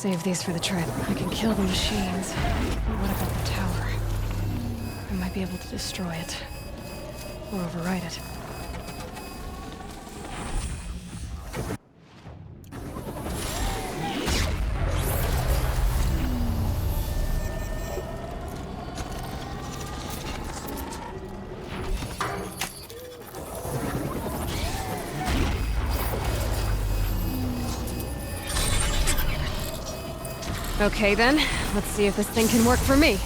Save these for the trip. I can kill the machines. But what about the tower? I might be able to destroy it. Or override it. Okay then, let's see if this thing can work for me.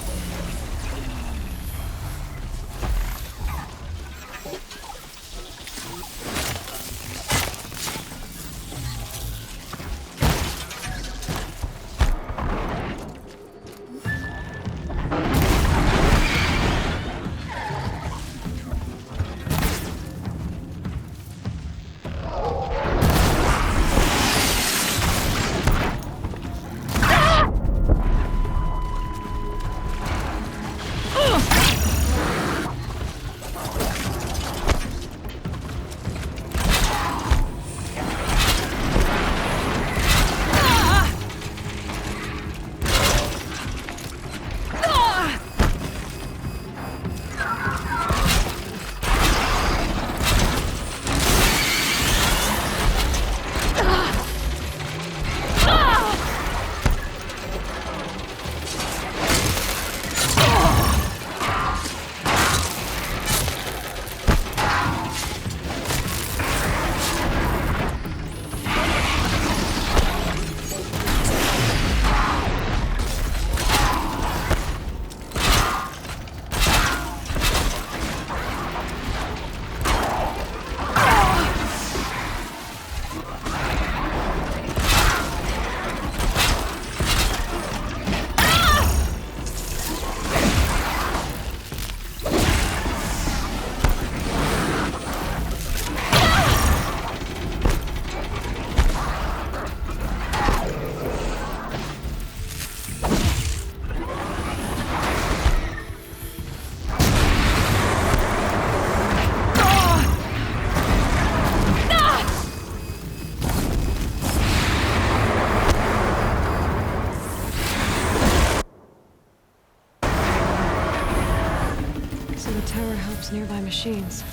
Nearby machines,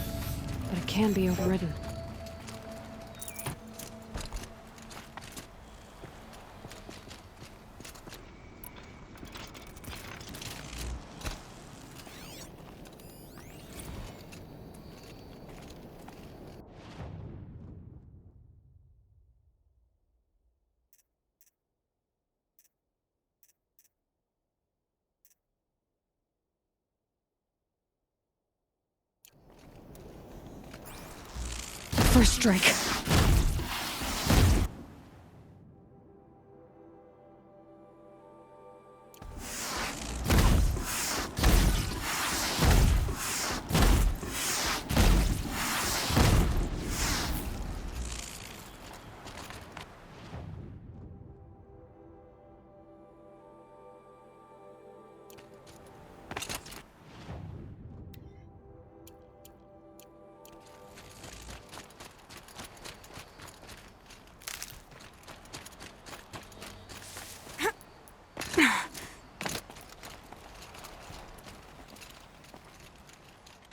but it can be overridden. First strike.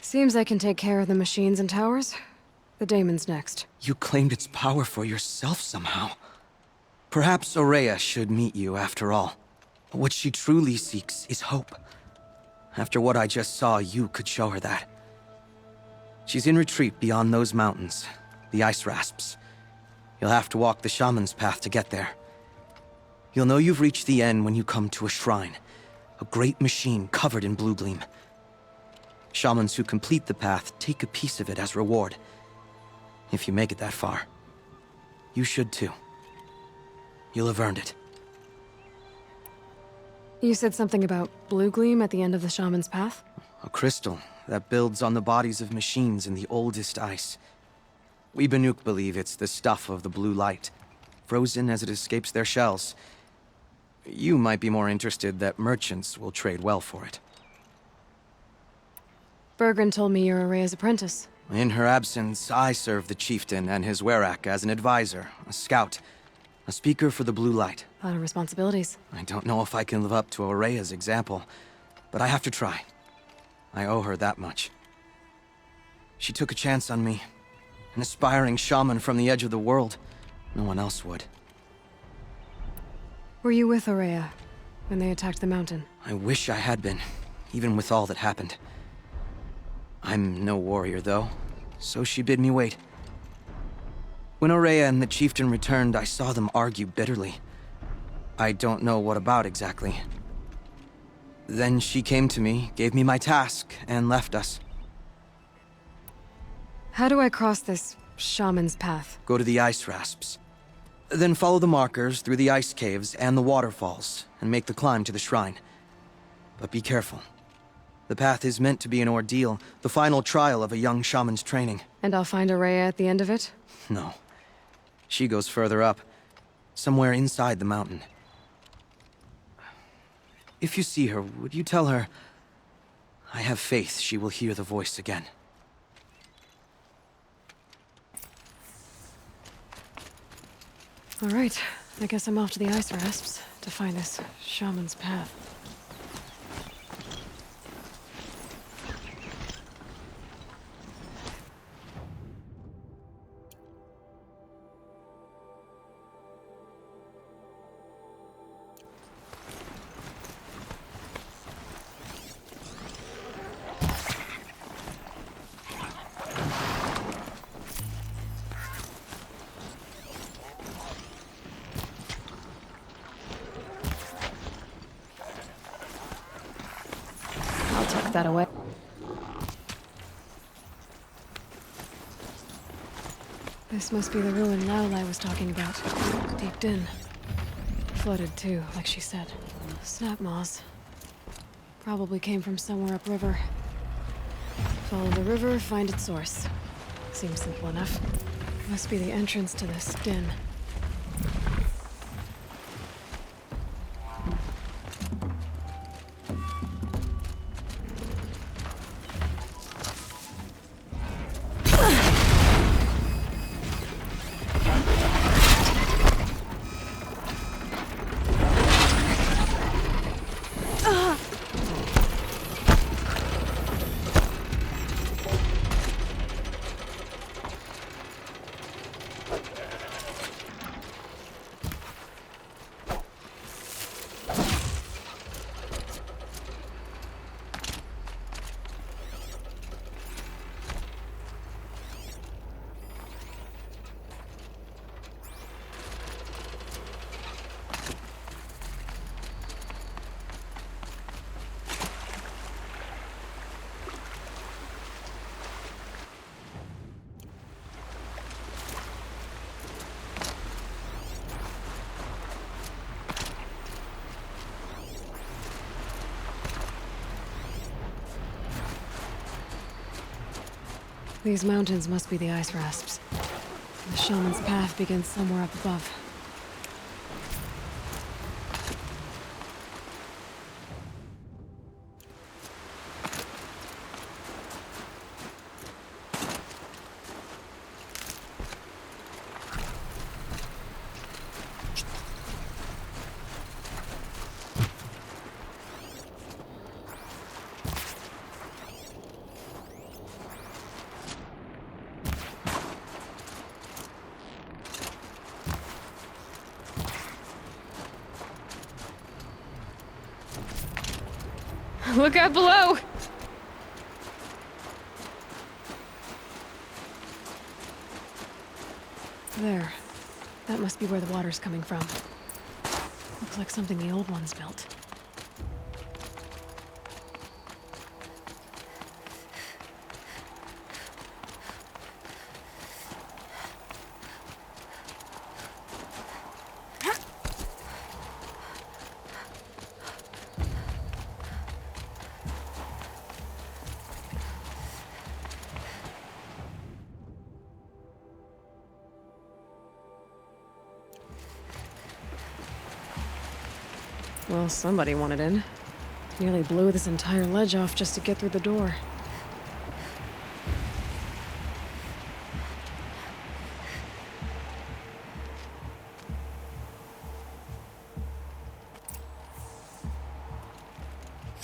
Seems I can take care of the machines and towers. The daemon's next. You claimed its power for yourself somehow. Perhaps Ourea should meet you after all. What she truly seeks is hope. After what I just saw, you could show her that. She's in retreat beyond those mountains, the ice rasps. You'll have to walk the shaman's path to get there. You'll know you've reached the end when you come to a shrine. A great machine covered in blue gleam. Shamans who complete the path take a piece of it as reward. If you make it that far, you should too. You'll have earned it. You said something about blue gleam at the end of the shaman's path? A crystal that builds on the bodies of machines in the oldest ice. We Banuk believe it's the stuff of the blue light, frozen as it escapes their shells. You might be more interested that merchants will trade well for it. Bergren told me you're Ourea's apprentice. In her absence, I serve the chieftain and his werak as an advisor, a scout. A speaker for the blue light. A lot of responsibilities. I don't know if I can live up to Aurea's example, but I have to try. I owe her that much. She took a chance on me. An aspiring shaman from the edge of the world. No one else would. Were you with Aurea when they attacked the mountain? I wish I had been, even with all that happened. I'm no warrior, though, so she bid me wait. When Aurea and the chieftain returned, I saw them argue bitterly. I don't know what about exactly. Then she came to me, gave me my task, and left us. How do I cross this shaman's path? Go to the ice rasps. Then follow the markers through the ice caves and the waterfalls, and make the climb to the shrine. But be careful. The path is meant to be an ordeal, the final trial of a young shaman's training. And I'll find Aurea at the end of it? No. She goes further up, somewhere inside the mountain. If you see her, would you tell her, I have faith she will hear the voice again. All right, I guess I'm off to the ice rasps to find this shaman's path. I'll tuck that away. This must be the ruin Laolai was talking about. Deep in. Flooded too, like she said. Snap moss. Probably came from somewhere upriver. Follow the river, find its source. Seems simple enough. Must be the entrance to this den. These mountains must be the ice rasps. The shaman's path begins somewhere up above. Look out below! There. That must be where the water's coming from. Looks like something the old ones built. Well, somebody wanted in. Nearly blew this entire ledge off just to get through the door.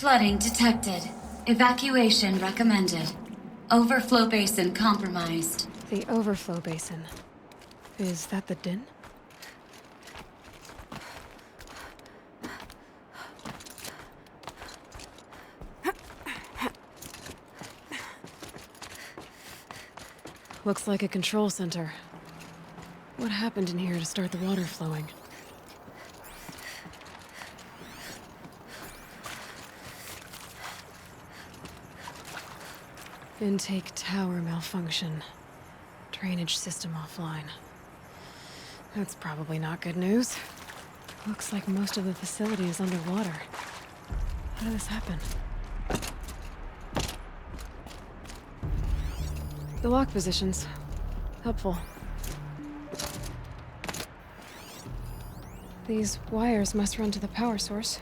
Flooding detected. Evacuation recommended. Overflow basin compromised. The overflow basin. Is that the Din? Looks like a control center. What happened in here to start the water flowing? Intake tower malfunction. Drainage system offline. That's probably not good news. Looks like most of the facility is underwater. How did this happen? The lock positions. Helpful. These wires must run to the power source.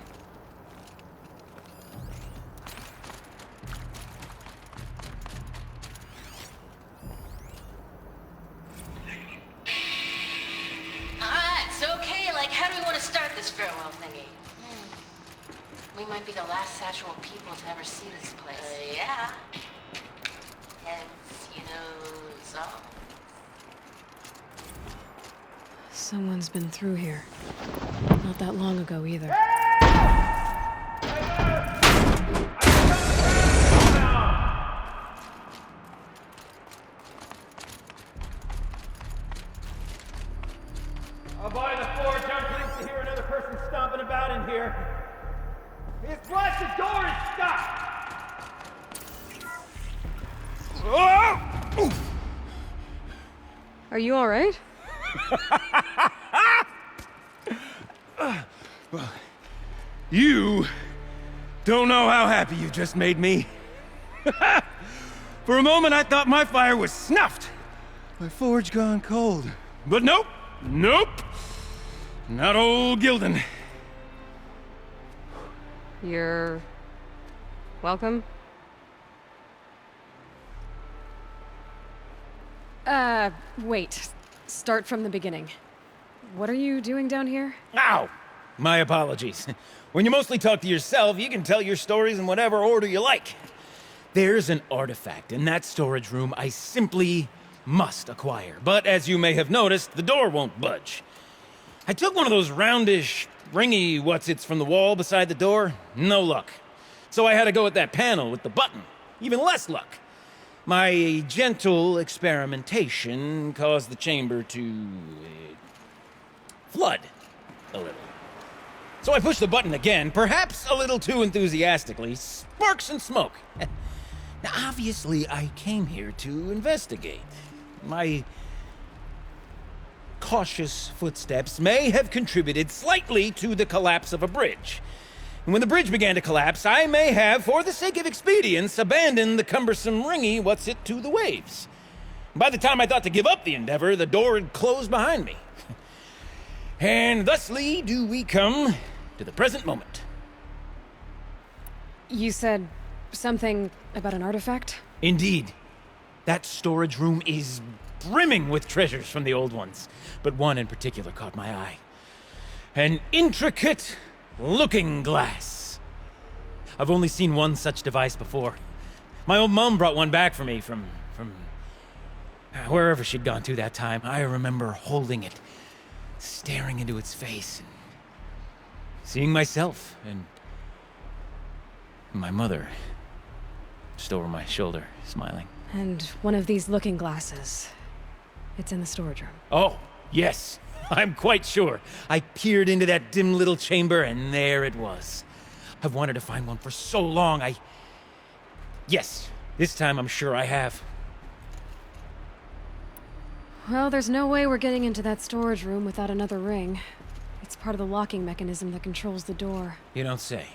Alright, so okay, like how do we want to start this farewell thingy? We might be the last Satchel people to ever see this place. Yeah. Hence, you know, so. Someone's been through here. Not that long ago either. I'll buy the floor junklings to hear another person stomping about in here. It's what? The door is stuck! Are you alright? You don't know how happy you just made me. For a moment, I thought my fire was snuffed. My forge gone cold. But nope, nope. Not old Gildan. You're... welcome? Wait. Start from the beginning. What are you doing down here? Ow! My apologies. When you mostly talk to yourself, you can tell your stories in whatever order you like. There's an artifact in that storage room I simply must acquire. But as you may have noticed, the door won't budge. I took one of those roundish, ringy what's-its from the wall beside the door. No luck. So I had to go with that panel with the button. Even less luck. My gentle experimentation caused the chamber to... flood a little. So I pushed the button again, perhaps a little too enthusiastically. Sparks and smoke. Now, obviously, I came here to investigate. My cautious footsteps may have contributed slightly to the collapse of a bridge. And when the bridge began to collapse, I may have, for the sake of expedience, abandoned the cumbersome ringy what's-it to the waves. By the time I thought to give up the endeavor, the door had closed behind me. And thusly do we come to the present moment. You said something about an artifact? Indeed. That storage room is brimming with treasures from the old ones, but one in particular caught my eye. An intricate looking glass. I've only seen one such device before. My old mom brought one back for me from wherever she'd gone to that time. I remember holding it, staring into its face, and seeing myself and my mother just over my shoulder, smiling. And one of these looking glasses. It's in the storage room. Oh, yes. I'm quite sure. I peered into that dim little chamber, and there it was. I've wanted to find one for so long, Yes, this time I'm sure I have. Well, there's no way we're getting into that storage room without another ring. It's part of the locking mechanism that controls the door. You don't say.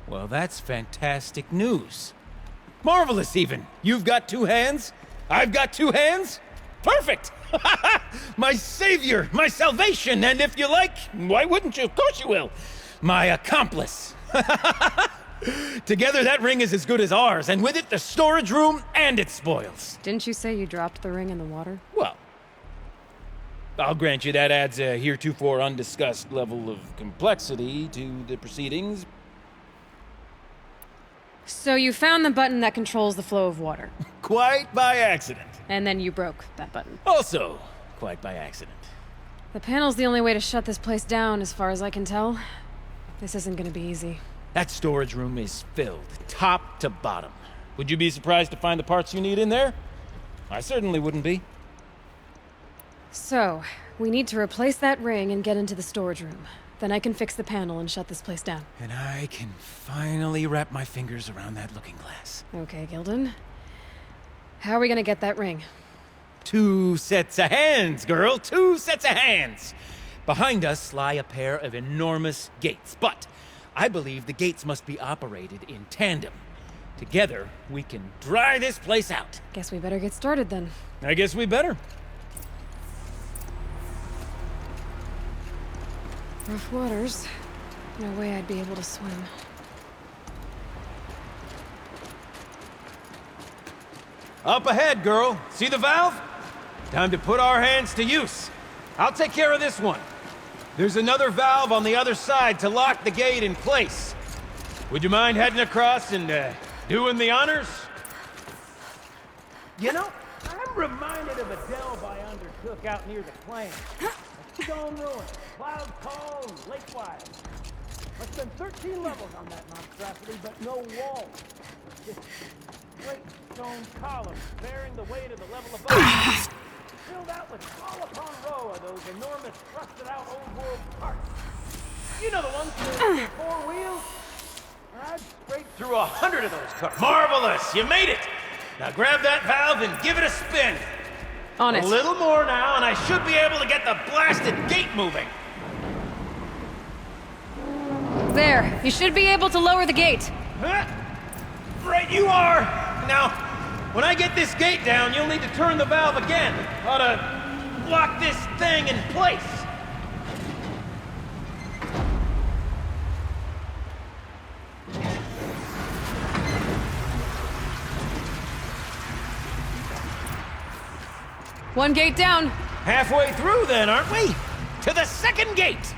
Well, that's fantastic news. Marvelous, even. You've got two hands. I've got two hands. Perfect! My savior, my salvation, and if you like, why wouldn't you? Of course you will. My accomplice. Together, that ring is as good as ours, and with it, the storage room and its spoils. Didn't you say you dropped the ring in the water? Well, I'll grant you that adds a heretofore undiscussed level of complexity to the proceedings. So you found the button that controls the flow of water, Quite by accident. and then you broke that button. Also, quite by accident. The panel's the only way to shut this place down, as far as I can tell. This isn't gonna be easy. That storage room is filled, top to bottom. Would you be surprised to find the parts you need in there? I certainly wouldn't be. So, we need to replace that ring and get into the storage room. Then I can fix the panel and shut this place down. And I can finally wrap my fingers around that looking glass. Okay, Gilden. How are we gonna get that ring? 2 sets of hands, girl. 2 sets of hands. Behind us lie a pair of enormous gates, but I believe the gates must be operated in tandem. Together, we can dry this place out. Guess we better get started then. I guess we better. Rough waters. No way I'd be able to swim. Up ahead, girl. See the valve? Time to put our hands to use. I'll take care of this one. There's another valve on the other side to lock the gate in place. Would you mind heading across and doing the honors? You know, I'm reminded of a delve I undertook out near the Clan. A stone ruin, Cloud Call, and Lake Wild. Must have been 13 levels on that monstrosity, but no walls. Just great stone columns bearing the weight of the level above. Filled out with row upon row of those enormous rusted-out old-world carts. You know the ones with 4 wheels? I'd straight through 100 of those carts. Marvelous! You made it! Now grab that valve and give it a spin. On it. A little more now, and I should be able to get the blasted gate moving. There. You should be able to lower the gate. Huh? Right you are! Now, when I get this gate down, you'll need to turn the valve again. Ought to lock this thing in place. One gate down. Halfway through then, aren't we? To the second gate!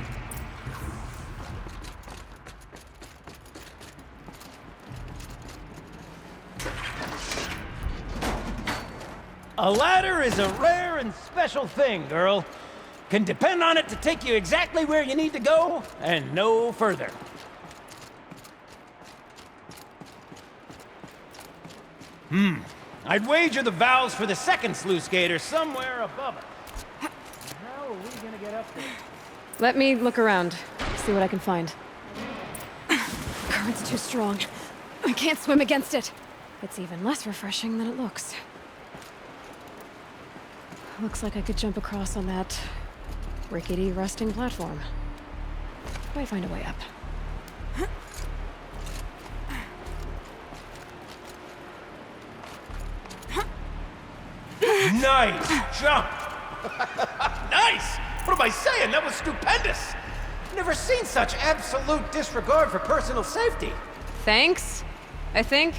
A ladder is a rare and special thing, girl. Can depend on it to take you exactly where you need to go, and no further. I'd wager the valves for the second sluice gate are somewhere above us. How are we gonna get up there? Let me look around. See what I can find. Current's too strong. I can't swim against it. It's even less refreshing than it looks. Looks like I could jump across on that rickety, rusting platform. Might find a way up. Nice jump! Nice! What am I saying? That was stupendous! Never seen such absolute disregard for personal safety. Thanks, I think.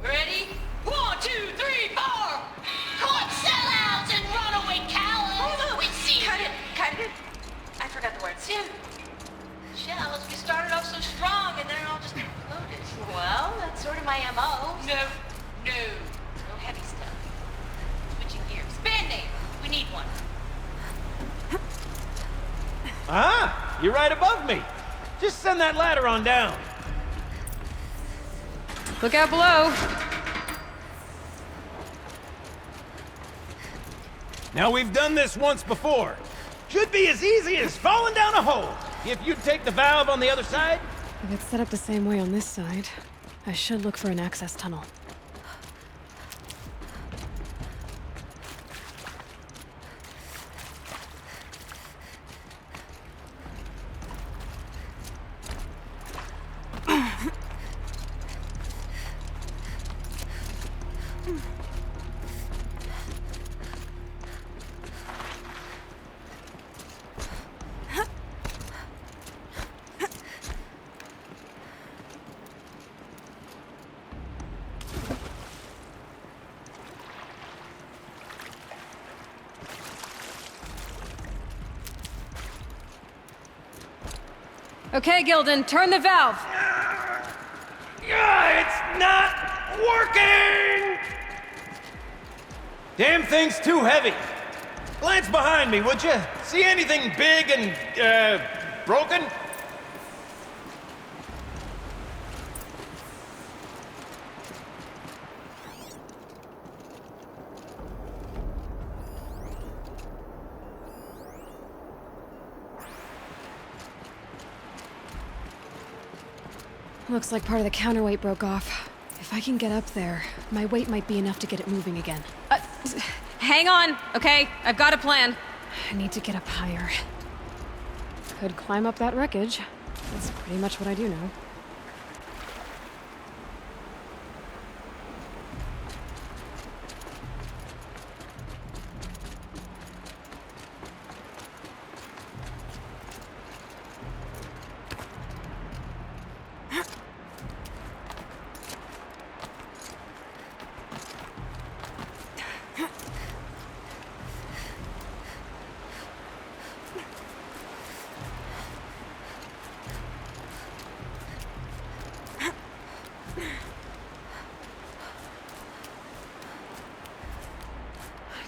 Ready? 1, 2, 3, 4! Caught sellouts and runaway cowards! We see Cut it. I forgot the words. Yeah. Shells, we started off so strong and then it all just imploded. Well, that's sort of my MO. No. No heavy stuff. Switching gears. Band-aid! We need one. Ah, you're right above me. Just send that ladder on down. Look out below. Now, we've done this once before. Should be as easy as falling down a hole. If you take the valve on the other side. If it's set up the same way on this side, I should look for an access tunnel. Okay, Gilden, turn the valve. It's not working! Damn thing's too heavy. Glance behind me, would you? See anything big and, broken? Looks like part of the counterweight broke off. If I can get up there, my weight might be enough to get it moving again. Hang on, okay? I've got a plan. I need to get up higher. Could climb up that wreckage. That's pretty much what I do now.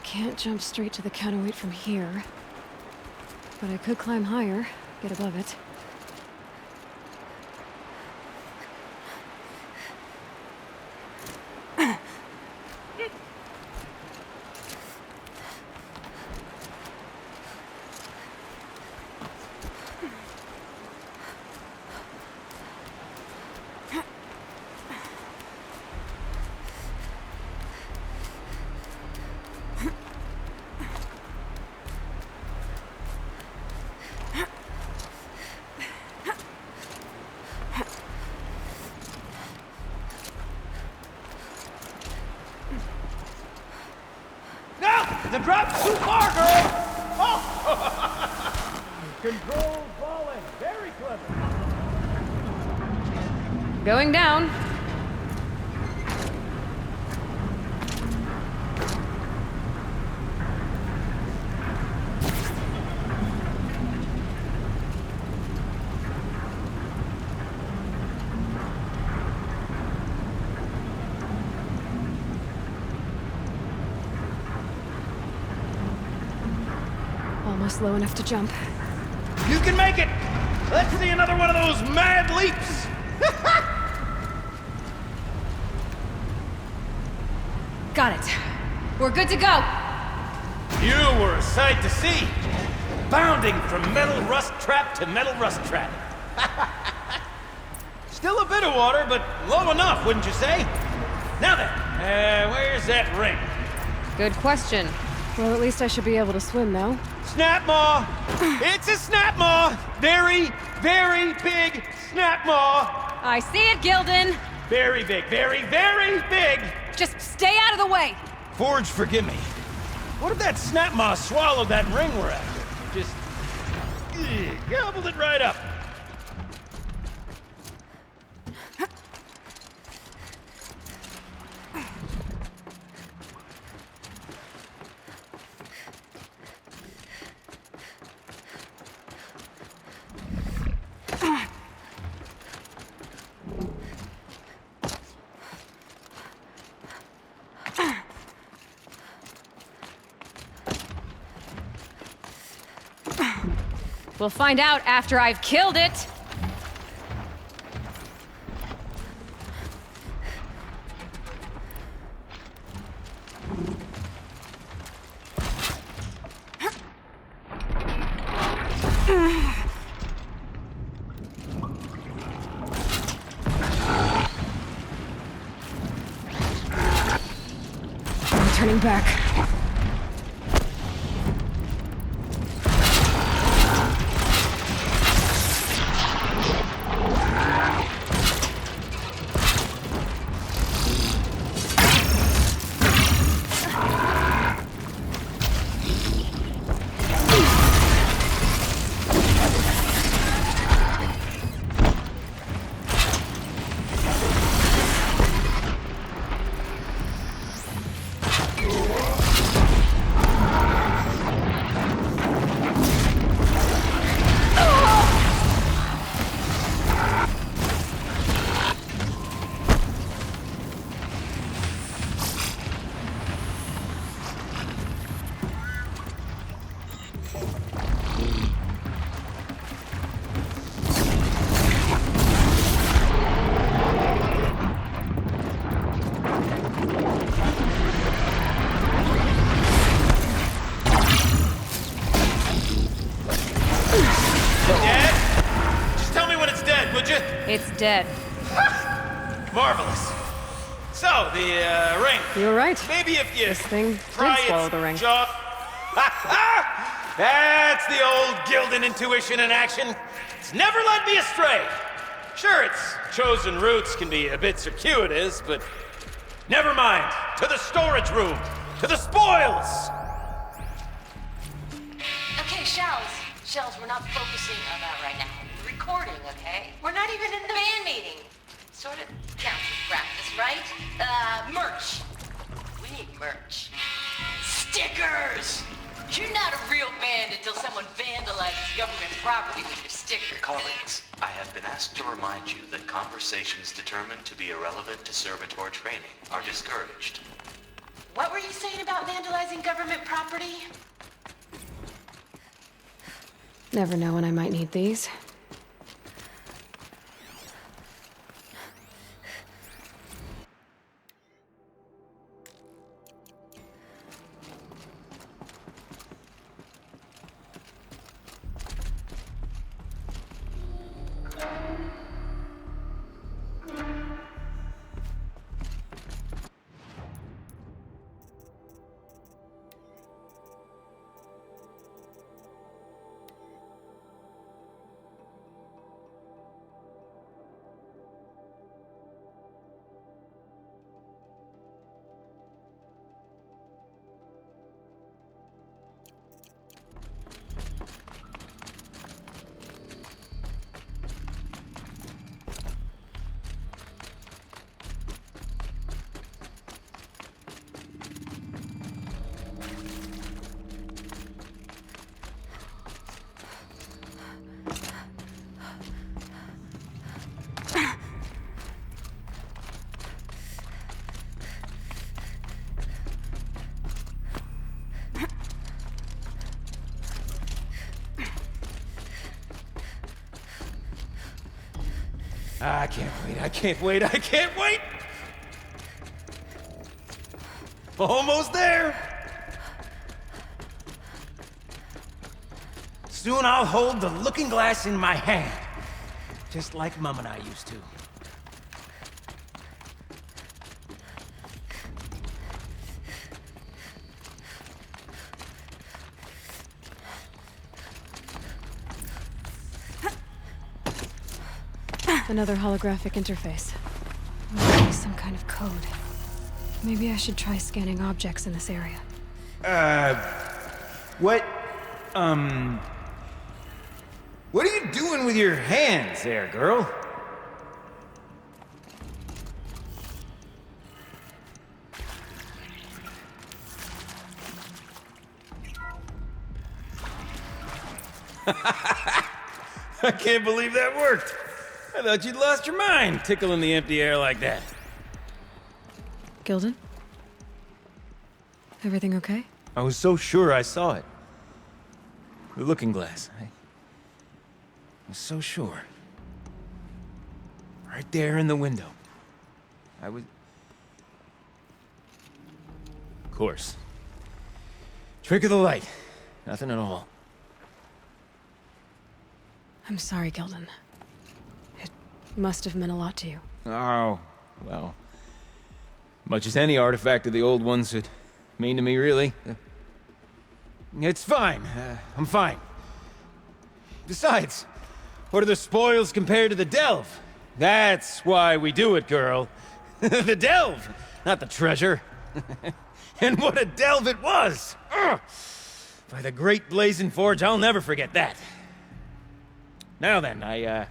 Can't jump straight to the counterweight from here. But I could climb higher, get above it. The drop's too far, girl! Oh! Control falling. Very clever. Going down. Almost low enough to jump. You can make it! Let's see another one of those mad leaps! Got it. We're good to go. You were a sight to see. Bounding from metal rust trap to metal rust trap. Still a bit of water, but low enough, wouldn't you say? Now then, where's that ring? Good question. Well, at least I should be able to swim, though. Snap maw! It's a snap maw! Very, very big snap maw! I see it, Gilden. Very big, very, very big! Just stay out of the way. Forge, forgive me. What if that snap maw swallowed that ring we're after? Just gobbled it right up. We'll find out after I've killed it. I'm turning back. would you? It's dead. Marvelous. So, the ring. You were right. Maybe if you This thing did pry swallow its the ring. jaw. That's the old Gildan intuition in action. It's never led me astray. Sure, its chosen routes can be a bit circuitous, but never mind. To the storage room. To the spoils. Okay, Shells. Shells, we're not focusing on that right now. We're recording, okay? We're not even in the band meeting. Sort of counts as practice, right? Merch. We need merch. Stickers! You're not a real band until someone vandalizes government property with your sticker. Colleagues, I have been asked to remind you that conversations determined to be irrelevant to servitor training are discouraged. What were you saying about vandalizing government property? Never know when I might need these. I can't wait, I can't wait, I can't wait! Almost there! Soon I'll hold the looking glass in my hand. Just like Mum and I used to. Another holographic interface. Maybe some kind of code. Maybe I should try scanning objects in this area. What are you doing with your hands there, girl? I can't believe that worked. I thought you'd lost your mind, tickling the empty air like that. Gildan? Everything okay? I was so sure I saw it. The looking glass. I was so sure. Right there in the window. I was... Of course. Trick of the light. Nothing at all. I'm sorry, Gildan. It must have meant a lot to you. Oh, well. Much as any artifact of the old ones would mean to me, really. It's fine. I'm fine. Besides, what are the spoils compared to the delve? That's why we do it, girl. The delve, not the treasure. And what a delve it was! Ugh. By the great Blazing Forge, I'll never forget that. Now then, I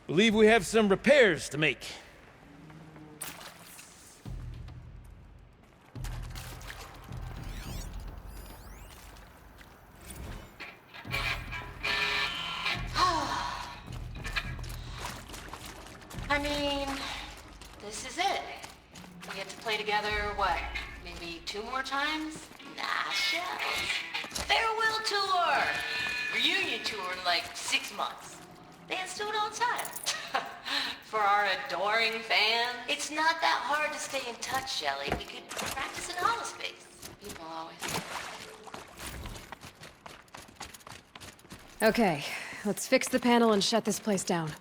believe we have some repairs to make. I mean, this is it. We get to play together, what, maybe 2 more times? Nah, Shells. Farewell tour! Reunion tour in like 6 months. Bands do it all the time. For our adoring fans. It's not that hard to stay in touch, Shelly. We could practice in holospace. People always... Okay, let's fix the panel and shut this place down.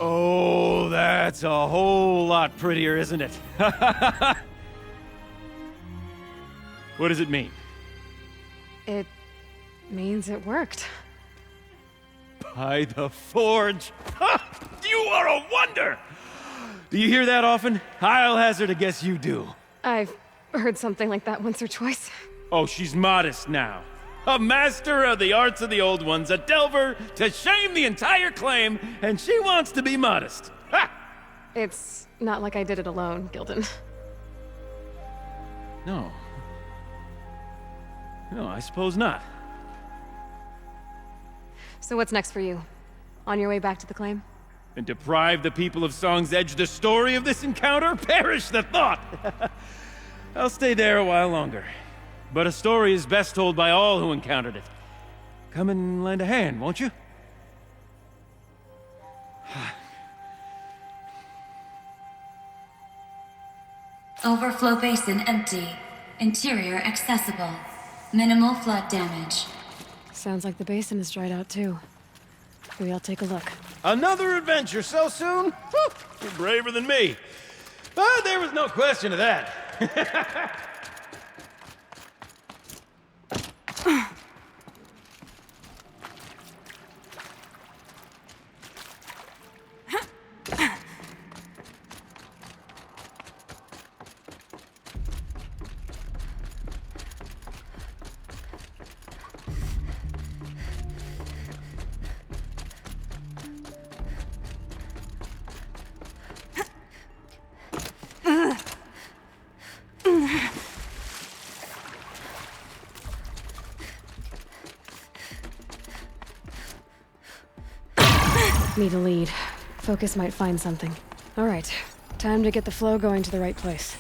Oh, that's a whole lot prettier, isn't it? What does it mean? It means it worked. By the Forge! You are a wonder! Do you hear that often? I'll hazard a guess you do. I've heard something like that once or twice. Oh, she's modest now. A master of the arts of the old ones, a delver to shame the entire claim, and she wants to be modest. Ha! It's not like I did it alone, Gildan. No. No, I suppose not. So what's next for you? On your way back to the claim? And deprive the people of Song's Edge the story of this encounter? Perish the thought! I'll stay there a while longer. But a story is best told by all who encountered it. Come and lend a hand, won't you? Overflow basin empty. Interior accessible. Minimal flood damage. Sounds like the basin is dried out too. Maybe I'll take a look. Another adventure so soon? Whew, you're braver than me. But there was no question of that. Need a lead. Focus might find something. All right, time to get the flow going to the right place.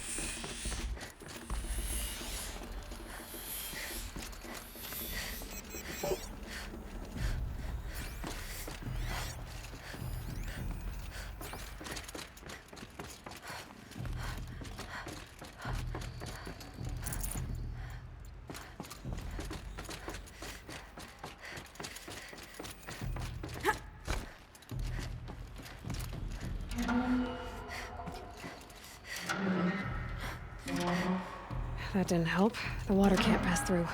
That didn't help. The water can't pass through.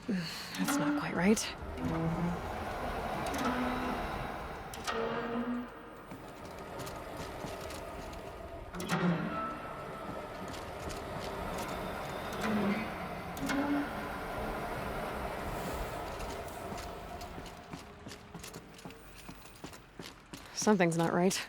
That's not quite right. Something's not right.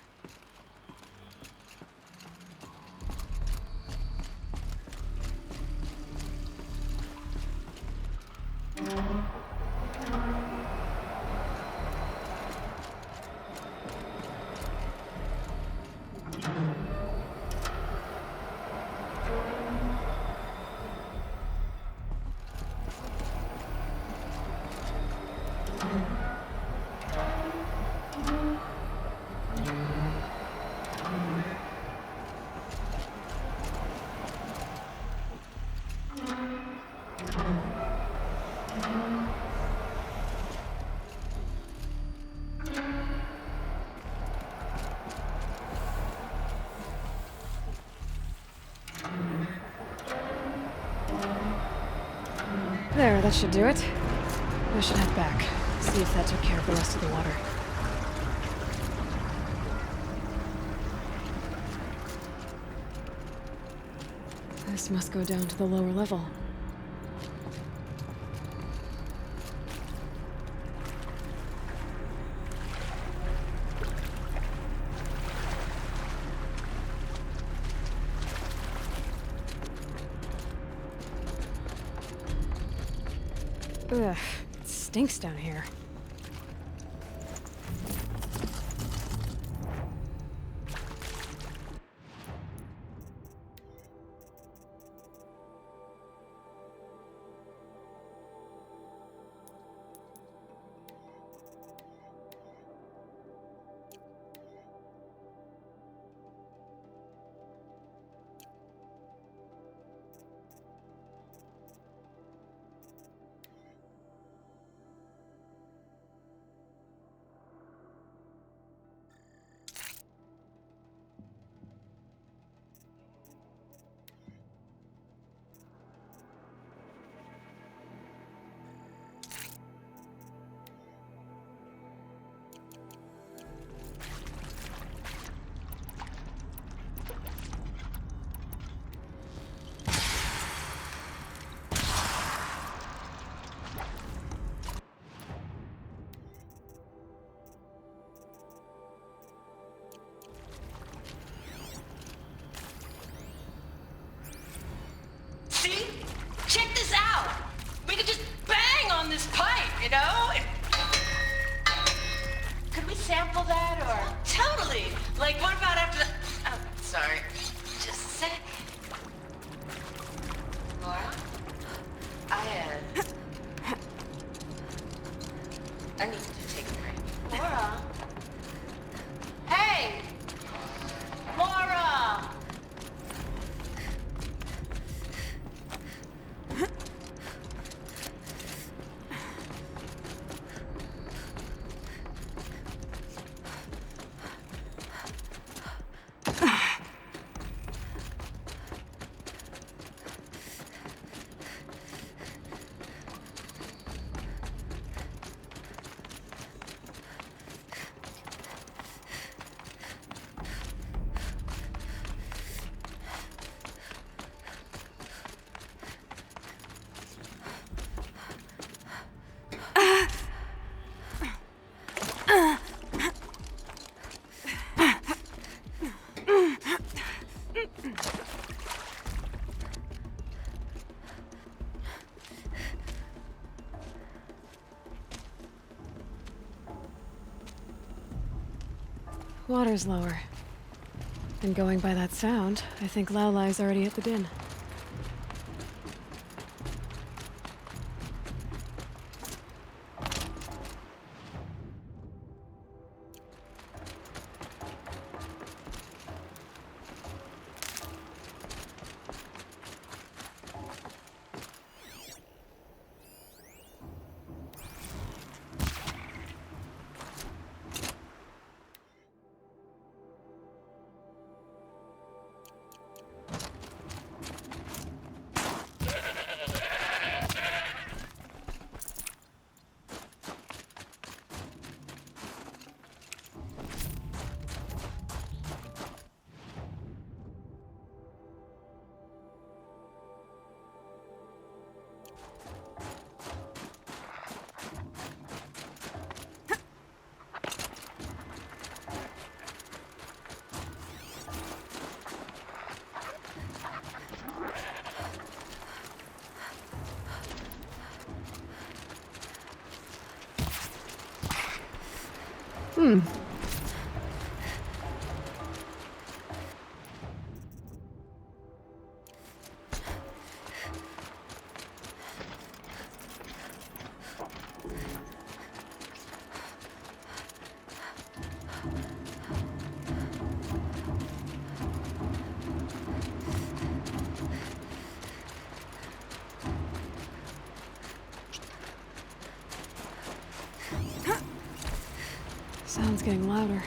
There, that should do it. I should head back, see if that took care of the rest of the water. This must go down to the lower level. Ugh, it stinks down here. you know? Could we sample that, or? Totally! Like, what about after the... Oh, sorry. Just a sec. Laura? I need to take a break. Laura? Hey! Laura! Water's lower. And going by that sound, I think Laolai's already at the din. Sound's getting louder.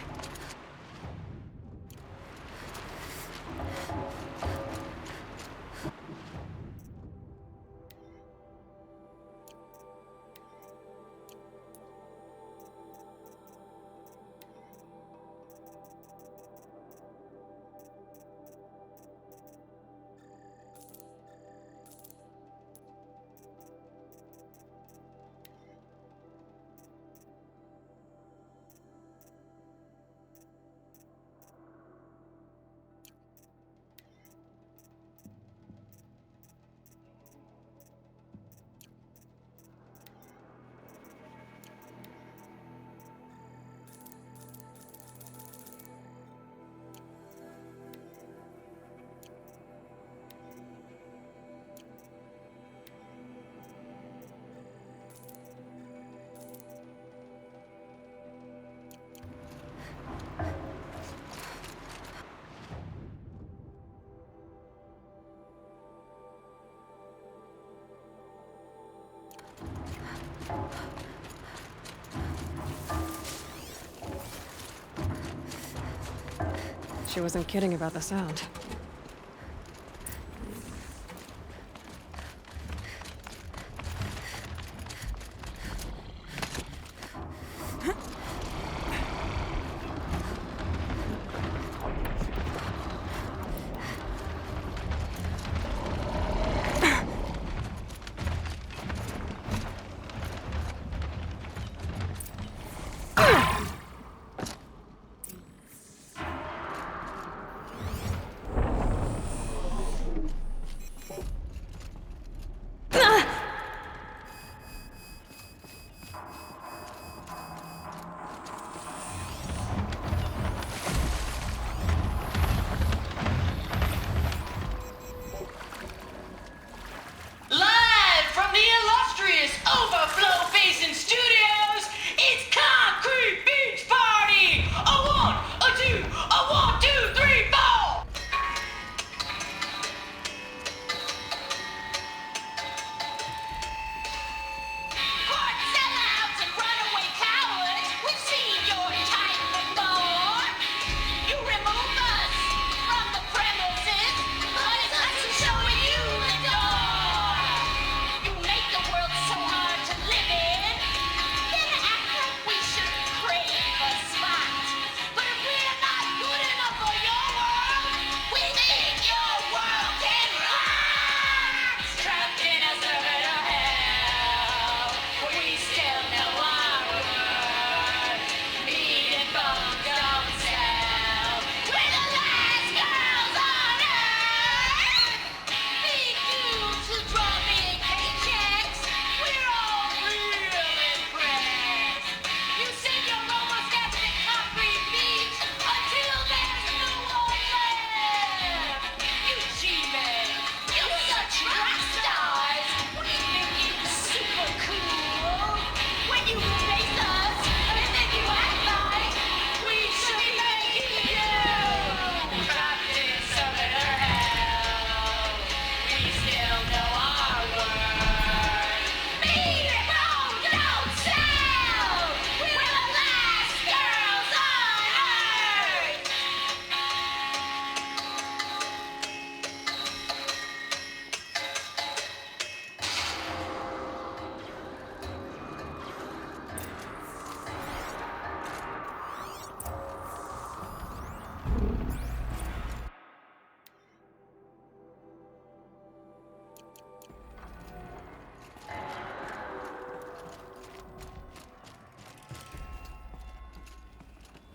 She wasn't kidding about the sound.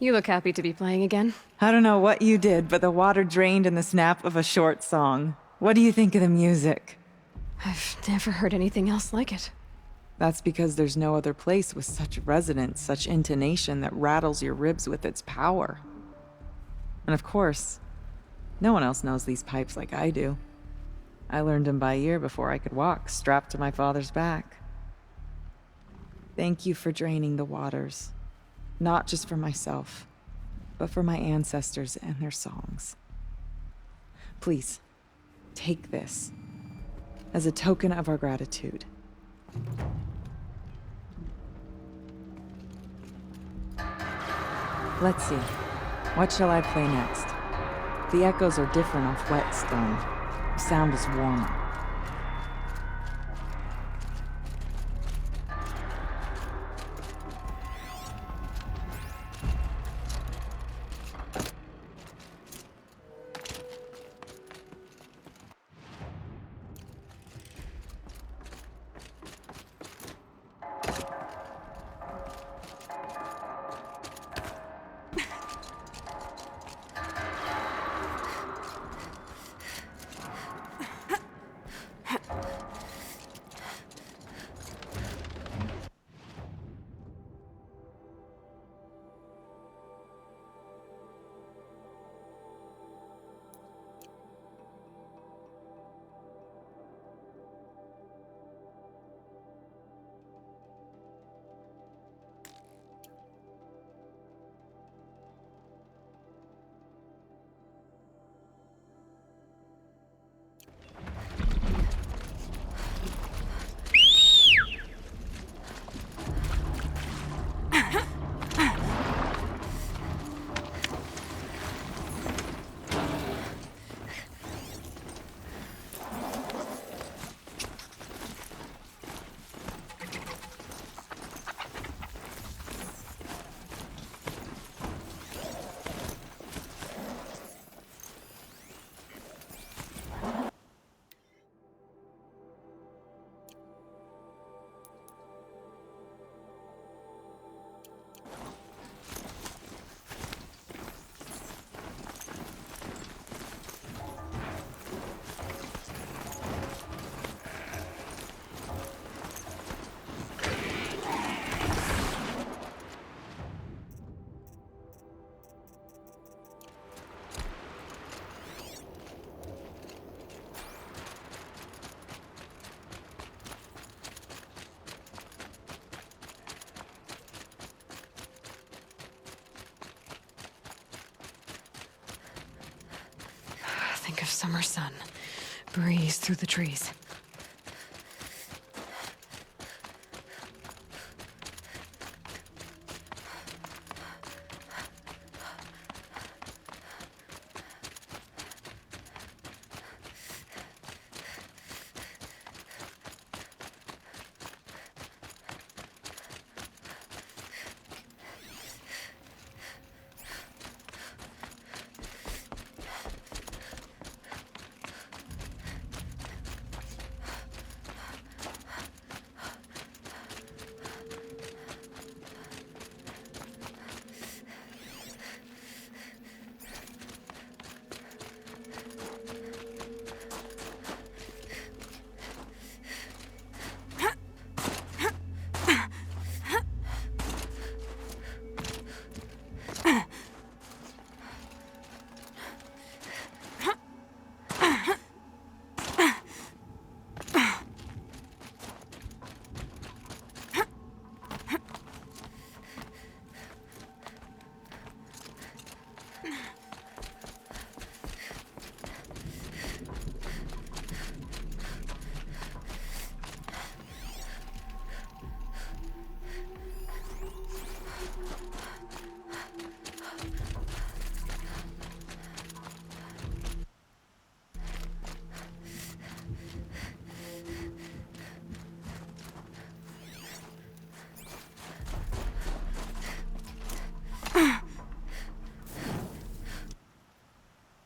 You look happy to be playing again. I don't know what you did, but the water drained in the snap of a short song. What do you think of the music? I've never heard anything else like it. That's because there's no other place with such resonance, such intonation that rattles your ribs with its power. And of course, no one else knows these pipes like I do. I learned them by ear before I could walk, strapped to my father's back. Thank you for draining the waters. Not just for myself, but for my ancestors and their songs. Please, take this as a token of our gratitude. Let's see. What shall I play next? The echoes are different off Whetstone. The sound is warmer. Think of summer sun, breeze through the trees.